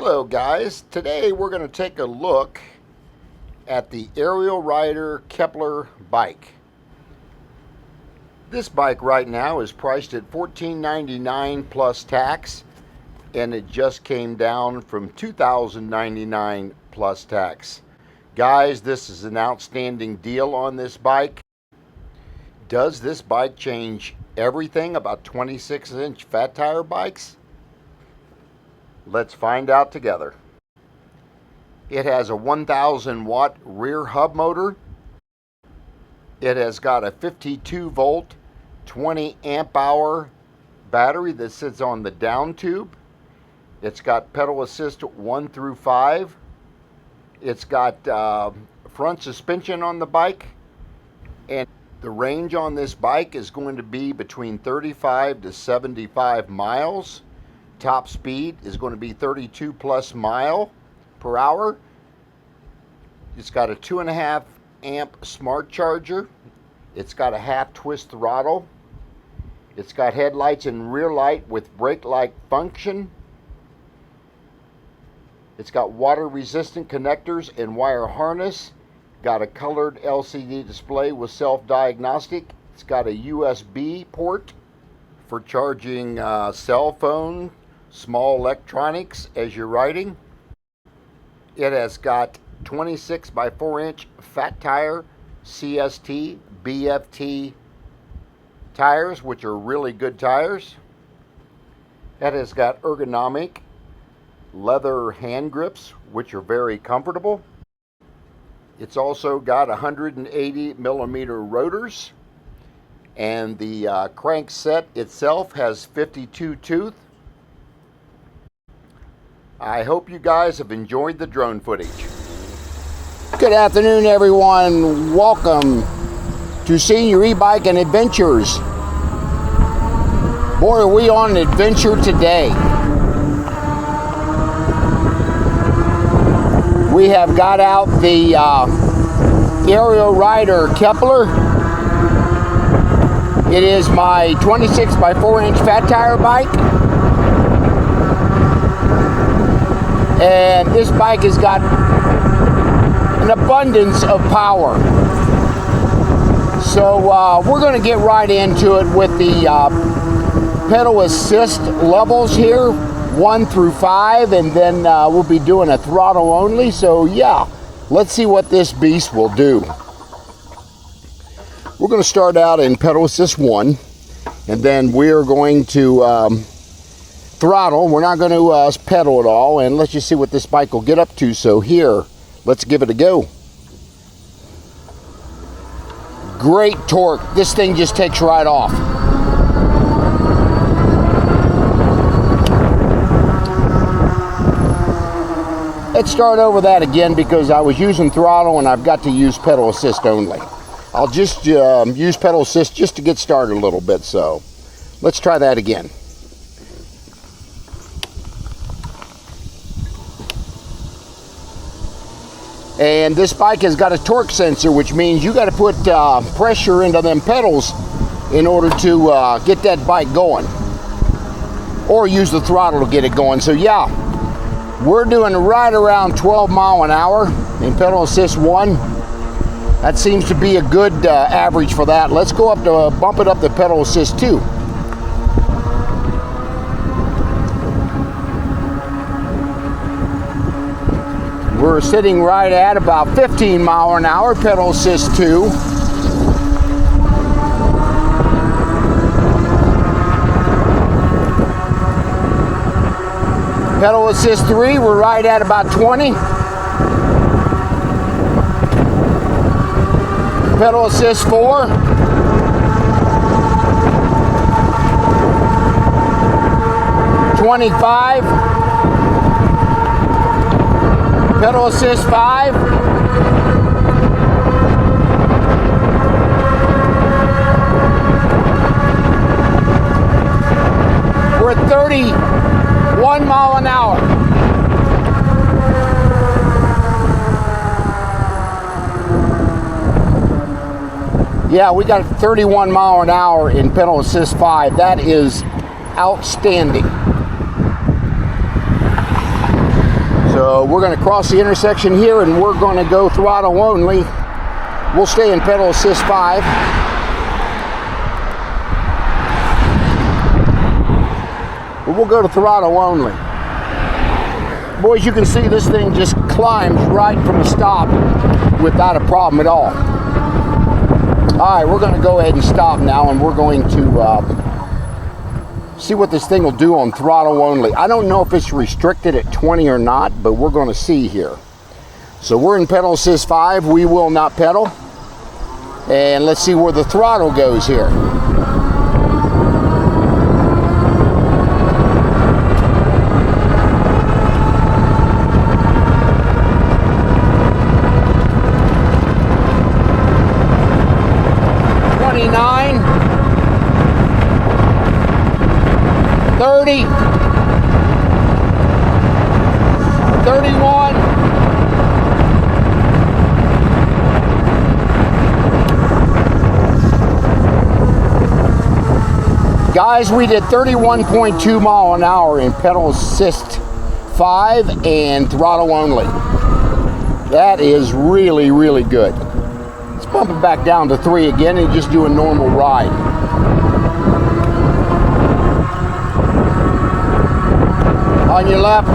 Hello guys, today we're going to take a look at the Aerial Rider Kepler bike. This bike right now is priced at $14.99 plus tax, and it just came down from $2,099 plus tax. Guys, this is an outstanding deal on this bike. Does this bike change everything about 26-inch fat tire bikes? Let's find out together. It has a 1,000 watt rear hub motor. It has got a 52 volt, 20 amp hour battery that sits on the down tube. It's got pedal assist 1 through 5. It's got front suspension on the bike, and the range on this bike is going to be between 35 to 75 miles. Top speed is going to be 32 plus mile per hour. It's got a 2.5 amp smart charger. It's got a half twist throttle. It's got headlights and rear light with brake light function. It's got water resistant connectors and wire harness. Got a colored LCD display with self-diagnostic. It's got a USB port for charging cell phone, small electronics as you're riding. It has got 26 by 4 inch fat tire CST BFT tires, which are really good tires. It has got ergonomic leather hand grips, which are very comfortable. It's also got 180 millimeter rotors, and the crank set itself has 52 tooth. I hope you guys have enjoyed the drone footage. Good afternoon, everyone. Welcome to Senior E-Bike and Adventures. Boy, are we on an adventure today. We have got out the Aerial Rider Kepler. It is my 26 by 4 inch fat tire bike. And this bike has got an abundance of power. So we're going to get right into it with the pedal assist levels here, 1 through 5, and then we'll be doing a throttle only. So yeah, let's see what this beast will do. We're going to start out in pedal assist 1, and then we're going to throttle. We're not going to pedal at all, and let's just see what this bike will get up to. So here, let's give it a go. Great torque. This thing just takes right off. Let's start over that again because I was using throttle and I've got to use pedal assist only. I'll just use pedal assist just to get started a little bit. So let's try that again. And this bike has got a torque sensor, which means you got to put pressure into them pedals in order to get that bike going, or use the throttle to get it going. So yeah, we're doing right around 12 mile an hour in pedal assist 1. That seems to be a good average for that. Let's go up to bump it up to pedal assist 2. We're sitting right at about 15 mile an hour, pedal assist 2. Pedal assist 3, we're right at about 20. Pedal assist 4. $25. Pedal assist 5. We're at 31 mile an hour. Yeah, we got 31 mile an hour in pedal assist 5. That is outstanding. So we're going to cross the intersection here and we're going to go throttle only. We'll stay in pedal assist 5. But we'll go to throttle only. Boys, you can see this thing just climbs right from the stop without a problem at all. Alright, we're going to go ahead and stop now, and we're going to see what this thing will do on throttle only. I don't know if it's restricted at 20 or not, but we're going to see here. So we're in pedal assist 5. We will not pedal. And let's see where the throttle goes here. $30, $31, guys, we did 31.2 mile an hour in pedal assist 5 and throttle only. That is really, really good. Let's bump it back down to 3 again and just do a normal ride. On your left.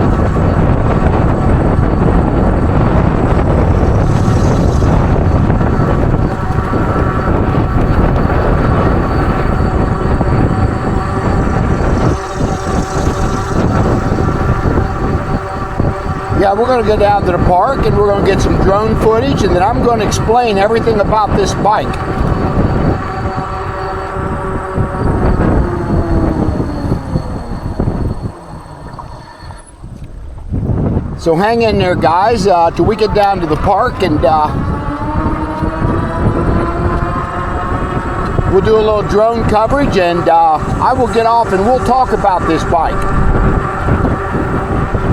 Yeah, we're going to go down to the park and we're going to get some drone footage, and then I'm going to explain everything about this bike. So hang in there, guys, till we get down to the park, and we'll do a little drone coverage, and I will get off and we'll talk about this bike.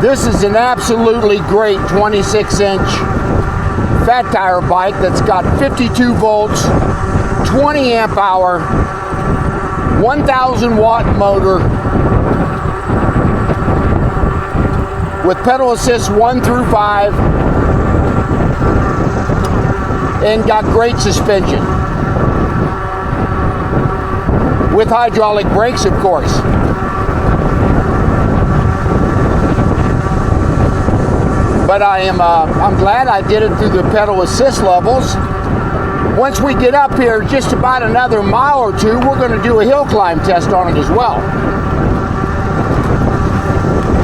This is an absolutely great 26-inch fat tire bike that's got 52 volts, 20 amp hour, 1,000 watt motor, with pedal assist 1 through 5, and got great suspension with hydraulic brakes, of course. But I'm glad I did it through the pedal assist levels. Once we get up here just about another mile or two, we're going to do a hill climb test on it as well.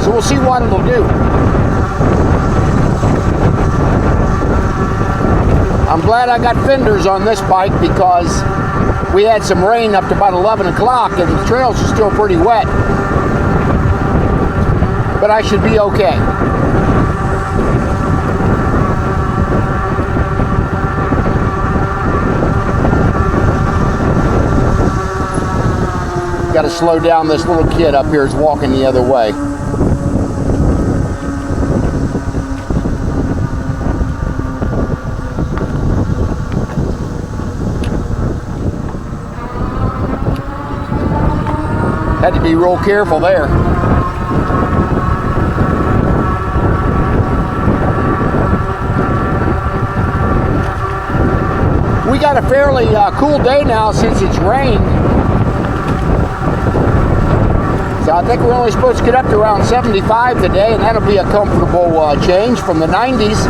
So we'll see what it'll do. I'm glad I got fenders on this bike because we had some rain up to about 11 o'clock and the trails are still pretty wet. But I should be okay. Got to slow down. This little kid up here is walking the other way. Had to be real careful there. We got a fairly cool day now since it's rained. So I think we're only supposed to get up to around 75 today, and that'll be a comfortable change from the 90s.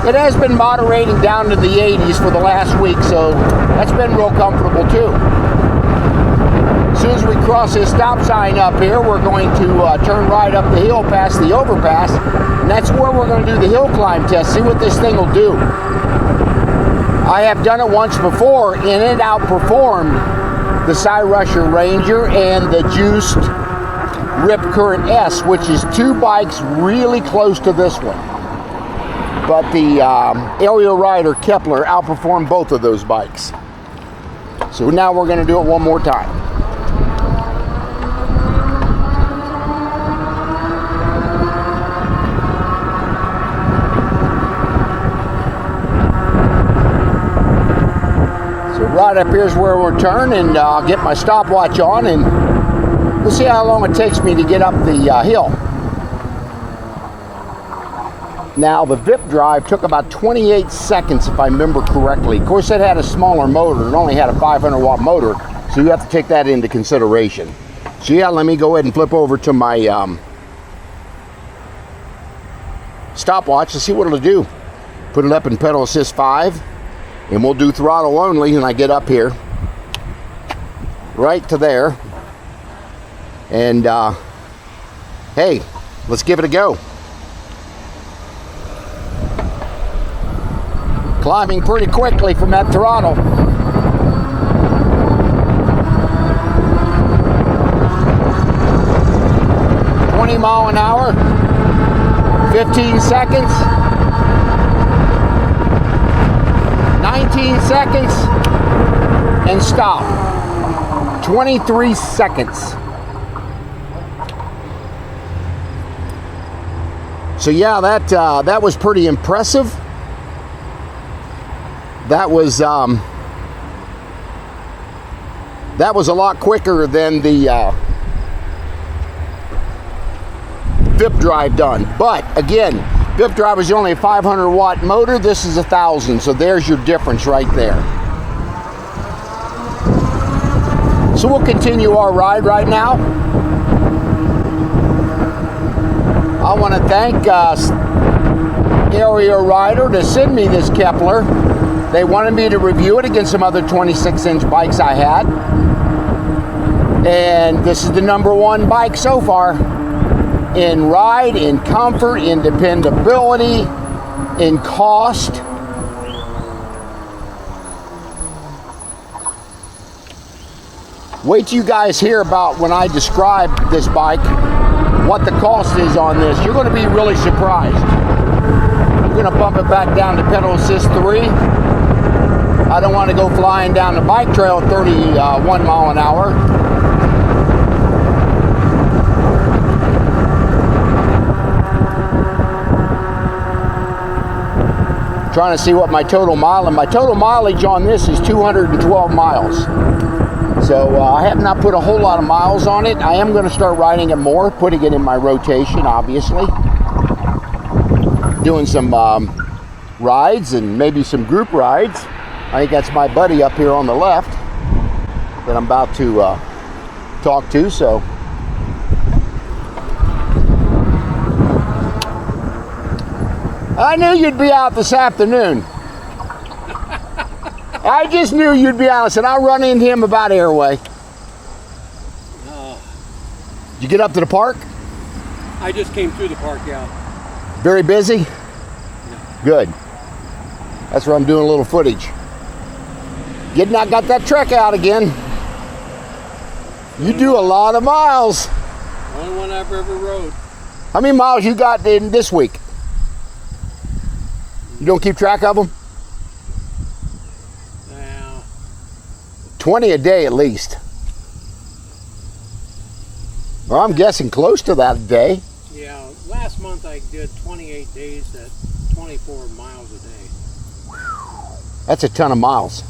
It has been moderating down to the 80s for the last week, so that's been real comfortable too. As soon as we cross this stop sign up here, we're going to turn right up the hill past the overpass, and that's where we're going to do the hill climb test, see what this thing will do. I have done it once before, and it outperformed the Cyrusher Ranger and the juiced Rip Current S, which is 2 bikes really close to this one. But the Aerial Rider Kepler outperformed both of those bikes. So now we're going to do it one more time. Right up here's where we'll turn, and I'll get my stopwatch on, and we'll see how long it takes me to get up the hill. Now the VIP drive took about 28 seconds if I remember correctly. Of course it had a smaller motor, it only had a 500 watt motor, so you have to take that into consideration. So yeah, let me go ahead and flip over to my stopwatch to see what it'll do. Put it up in pedal assist 5 and we'll do throttle only when I get up here. Right to there. And hey, let's give it a go. Climbing pretty quickly from that throttle. Mile an hour, 15 seconds, 19 seconds, and stop. 23 seconds. So yeah, that was pretty impressive. That was a lot quicker than the VIP drive done. But again, VIP drive is only a 500 watt motor. This is 1,000, so there's your difference right there. So we'll continue our ride right now. I want to thank Area Rider to send me this Kepler. They wanted me to review it against some other 26-inch bikes I had, and this is the #1 bike so far. In ride, in comfort, in dependability, in cost. Wait till you guys hear about when I describe this bike, what the cost is on this. You're going to be really surprised. I'm going to bump it back down to pedal assist 3. I don't want to go flying down the bike trail at 31 mile an hour. Trying to see what my total mileage on this is 212 miles. So I have not put a whole lot of miles on it. I am going to start riding it more, putting it in my rotation, obviously. Doing some rides and maybe some group rides. I think that's my buddy up here on the left that I'm about to talk to. So I knew you'd be out this afternoon. I just knew you'd be out. I said, I'll run into him about Airway. Did you get up to the park? I just came through the park, yeah. Very busy? No. Good. That's where I'm doing a little footage. Got that Trek out again. You do a lot of miles. Only one I've ever rode. How many miles you got in this week? You don't keep track of them? 20 a day at least. Well, I'm guessing close to that a day. Yeah, last month I did 28 days at 24 miles a day. That's a ton of miles.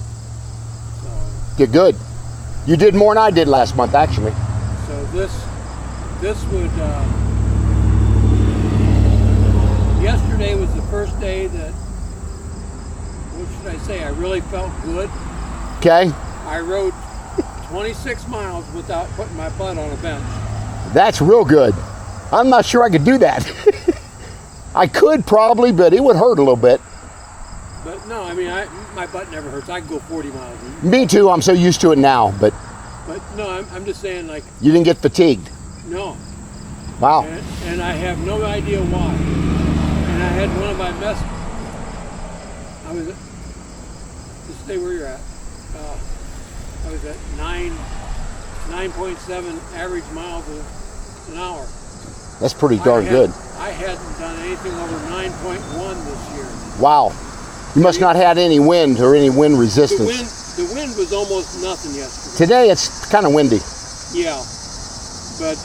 So, Get good. You did more than I did last month, actually. So this would, yesterday was the first day that, what should I say, I really felt good. Okay. I rode 26 miles without putting my butt on a bench. That's real good. I'm not sure I could do that. I could probably, but it would hurt a little bit. But no, I mean, my butt never hurts. I can go 40 miles. Me too. I'm so used to it now, but no, I'm just saying, like, you didn't get fatigued. no. Wow. And I have no idea why. And I had one of my I was at, just stay where you're at. I was at 9.7 average miles an hour. That's pretty darn good. I hadn't done anything over 9.1 this year. Wow. You must not had any wind or any wind resistance. The wind was almost nothing yesterday. Today it's kind of windy. Yeah, but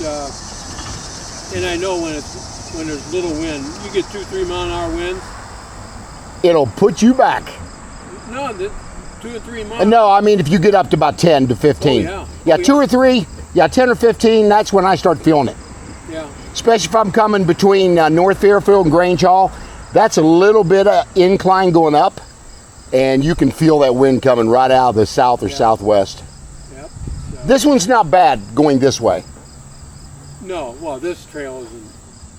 and I know when there's little wind, you get 2-3 mile an hour winds. It'll put you back. No, 2 or 3 miles. No, I mean if you get up to about 10 to 15. Oh, yeah. Yeah, 2 or 3. Yeah, 10 or 15. That's when I start feeling it. Yeah. Especially if I'm coming between North Fairfield and Grange Hall. That's a little bit of incline going up, and you can feel that wind coming right out of the south or southwest. Yep. This one's not bad going this way. No, well, this trail isn't.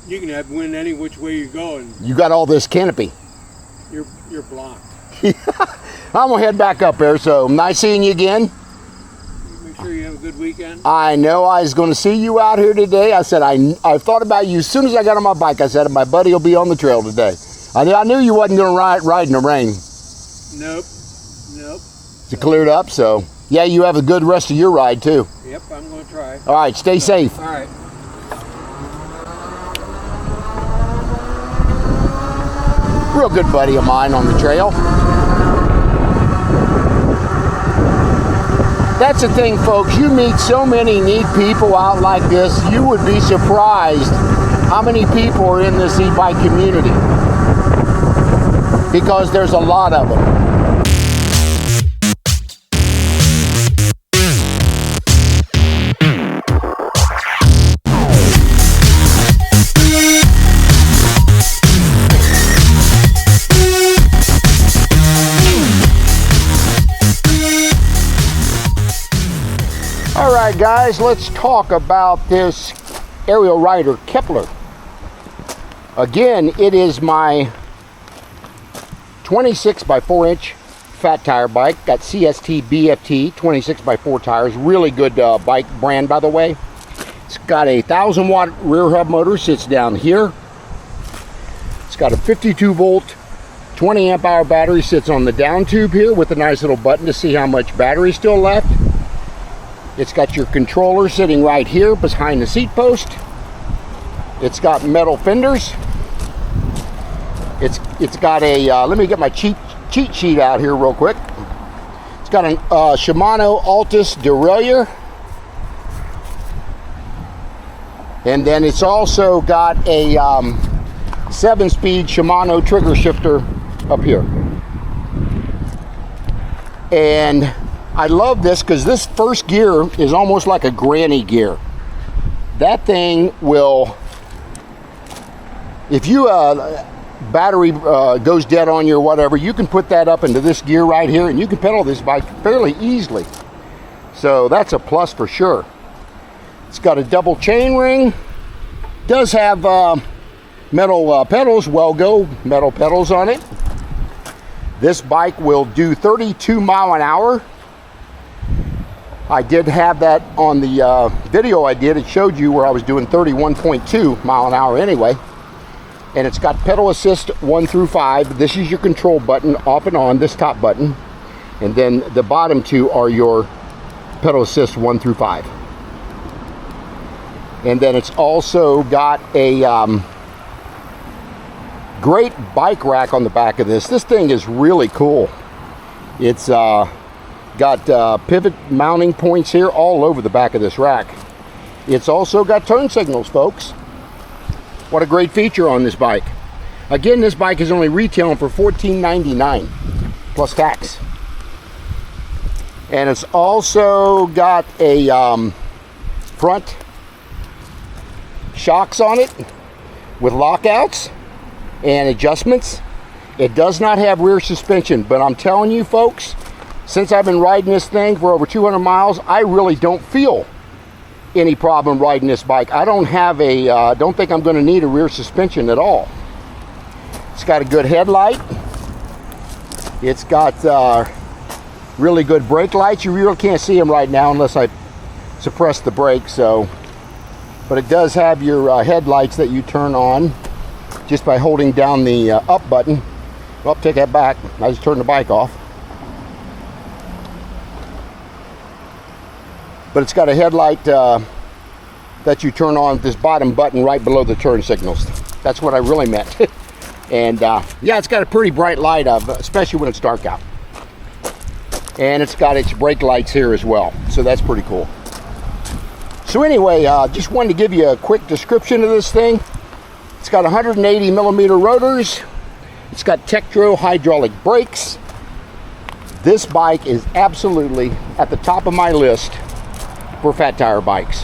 You can have wind any which way you go, and You got all this canopy. you're blocked. I'm gonna head back up there, so nice seeing you again. Make sure you have a good weekend. I know I was gonna see you out here today. I said I thought about you as soon as I got on my bike. I said my buddy will be on the trail today. I knew you wasn't gonna ride in the rain. Nope. It cleared up, so yeah, you have a good rest of your ride too. Yep, I'm going to try. All right, stay safe. All right. Real good buddy of mine on the trail. That's the thing, folks. You meet so many neat people out like this, you would be surprised how many people are in this e-bike community, because there's a lot of them. All right, guys, let's talk about this Aerial Rider Kepler. Again, it is my 26 by 4 inch fat tire bike. Got CST BFT 26 by 4 tires. Really good bike brand, by the way. It's got a 1,000 watt rear hub motor, sits down here. It's got a 52 volt 20 amp hour battery, sits on the down tube here with a nice little button to see how much battery is still left. It's got your controller sitting right here behind the seat post. It's got metal fenders. It's got a, let me get my cheat sheet out here real quick. It's got a Shimano Altus derailleur. And then it's also got a 7-speed Shimano trigger shifter up here. And I love this because this first gear is almost like a granny gear. That thing will, if you battery goes dead on you or whatever, you can put that up into this gear right here and you can pedal this bike fairly easily. So that's a plus for sure. It's got a double chain ring. Does have metal pedals, Welgo metal pedals on it. This bike will do 32 mile an hour. I did have that on the video I did. It showed you where I was doing 31.2 mile an hour anyway. And it's got pedal assist 1 through 5. This is your control button, off and on, this top button. And then the bottom two are your pedal assist 1 through 5. And then it's also got a great bike rack on the back of this. This thing is really cool. It's got pivot mounting points here all over the back of this rack. It's also got turn signals, folks. What a great feature on this bike. Again, this bike is only retailing for $14.99 plus tax. And it's also got a front shocks on it with lockouts and adjustments. It does not have rear suspension, but I'm telling you, folks, since I've been riding this thing for over 200 miles, I really don't feel any problem riding this bike. I don't have a, don't think I'm going to need a rear suspension at all. It's got a good headlight. It's got really good brake lights. You really can't see them right now unless I suppress the brake. So, but it does have your headlights that you turn on just by holding down the up button. Well, take that back. I just turned the bike off. But it's got a headlight that you turn on this bottom button right below the turn signals. That's what I really meant. And yeah, it's got a pretty bright light, especially when it's dark out. And it's got its brake lights here as well. So that's pretty cool. So anyway, just wanted to give you a quick description of this thing. It's got 180 millimeter rotors. It's got Tektro hydraulic brakes. This bike is absolutely at the top of my list for fat tire bikes.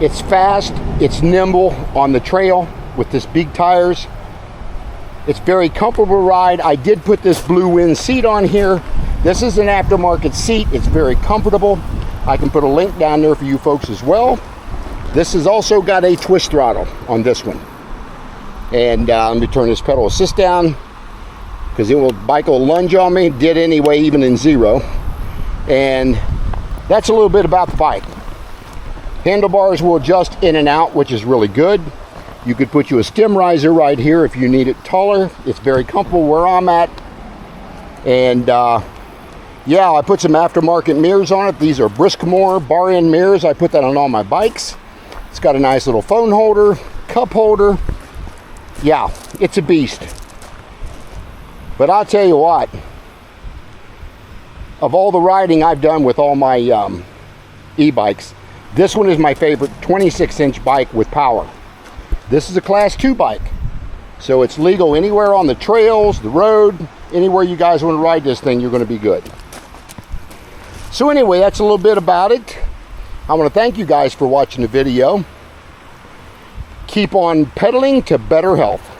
It's fast, it's nimble on the trail with this big tires. It's very comfortable ride. I did put this Blue Wind seat on here. This is an aftermarket seat. It's very comfortable. I can put a link down there for you folks as well. This has also got a twist throttle on this one. And let me turn this pedal assist down, because bike will lunge on me. It did anyway, even in zero. And that's a little bit about the bike. Handlebars will adjust in and out, which is really good. You could put you a stem riser right here if you need it taller. It's very comfortable where I'm at. And yeah, I put some aftermarket mirrors on it. These are Briskmore bar end mirrors. I put that on all my bikes. It's got a nice little phone holder, cup holder. Yeah, it's a beast. But I'll tell you what, of all the riding I've done with all my e-bikes, this one is my favorite 26-inch bike with power. This is a Class 2 bike, so it's legal anywhere on the trails, the road, anywhere you guys want to ride this thing, you're going to be good. So anyway, that's a little bit about it. I want to thank you guys for watching the video. Keep on pedaling to better health.